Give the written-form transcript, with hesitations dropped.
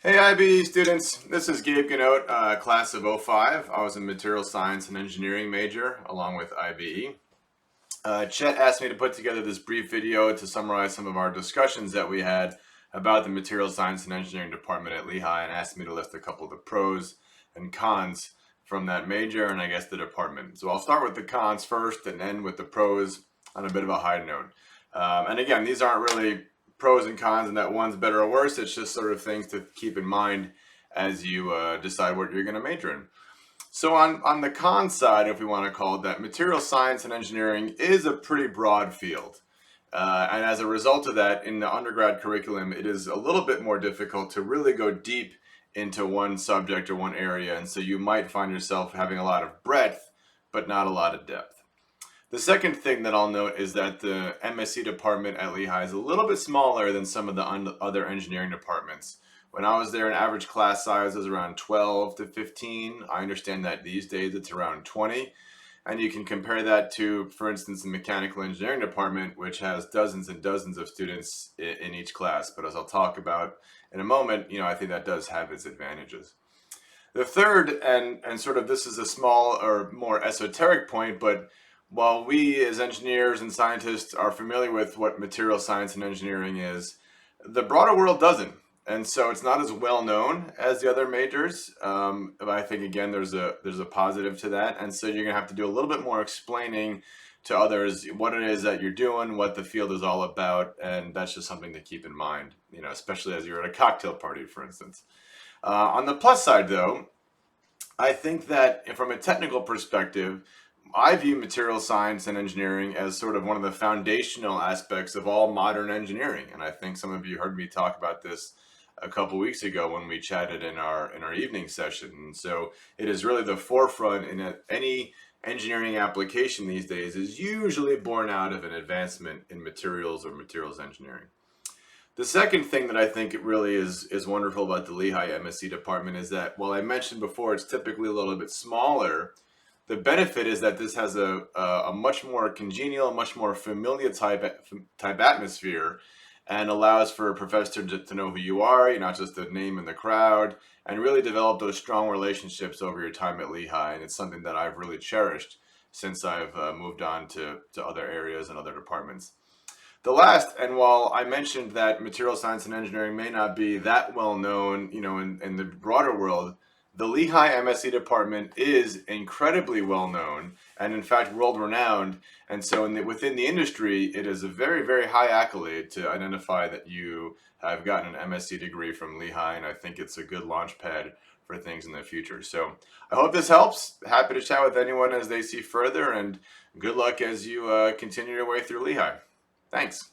Hey IB students, this is Gabe Ganot, class of '05. I was a material science and engineering major along with IBE. Chet asked me to put together this brief video to summarize some of our discussions that we had about the material science and engineering department at Lehigh, and asked me to list a couple of the pros and cons from that major and I guess the department. So I'll start with the cons first and end with the pros on a bit of a high note. And again, these aren't really pros and cons and that one's better or worse. It's just sort of things to keep in mind as you decide what you're going to major in. So on the con side, if we want to call it that, material science and engineering is a pretty broad field. And as a result of that, in the undergrad curriculum, it is a little bit more difficult to really go deep into one subject or one area. And so you might find yourself having a lot of breadth, but not a lot of depth. The second thing that I'll note is that the MSE department at Lehigh is a little bit smaller than some of the other engineering departments. When I was there, an average class size was around 12 to 15. I understand that these days it's around 20. And you can compare that to, for instance, the mechanical engineering department, which has dozens and dozens of students in each class. But as I'll talk about in a moment, I think that does have its advantages. The third, and sort of this is a small or more esoteric point, but while we as engineers and scientists are familiar with what material science and engineering is, the broader world doesn't. And so it's not as well known as the other majors. But I think, again, there's a positive to that. And so you're going to have to do a little bit more explaining to others what it is that you're doing, what the field is all about. And that's just something to keep in mind, especially as you're at a cocktail party, for instance. On the plus side, though, I think that from a technical perspective, I view material science and engineering as sort of one of the foundational aspects of all modern engineering. And I think some of you heard me talk about this a couple weeks ago when we chatted in our evening session. And so it is really the forefront in any engineering application these days is usually born out of an advancement in materials or materials engineering. The second thing that I think it really is wonderful about the Lehigh MSE department is that while I mentioned before it's typically a little bit smaller, the benefit is that this has a much more congenial, much more familiar type atmosphere, and allows for a professor to know who you are. You're not just a name in the crowd, and really develop those strong relationships over your time at Lehigh. And it's something that I've really cherished since I've moved on to other areas and other departments. The last, and while I mentioned that material science and engineering may not be that well known, in the broader world, the Lehigh MSE department is incredibly well known and in fact world renowned. And so within the industry, it is a very, very high accolade to identify that you have gotten an MSc degree from Lehigh. And I think it's a good launch pad for things in the future. So I hope this helps. Happy to chat with anyone as they see further, and good luck as you continue your way through Lehigh. Thanks.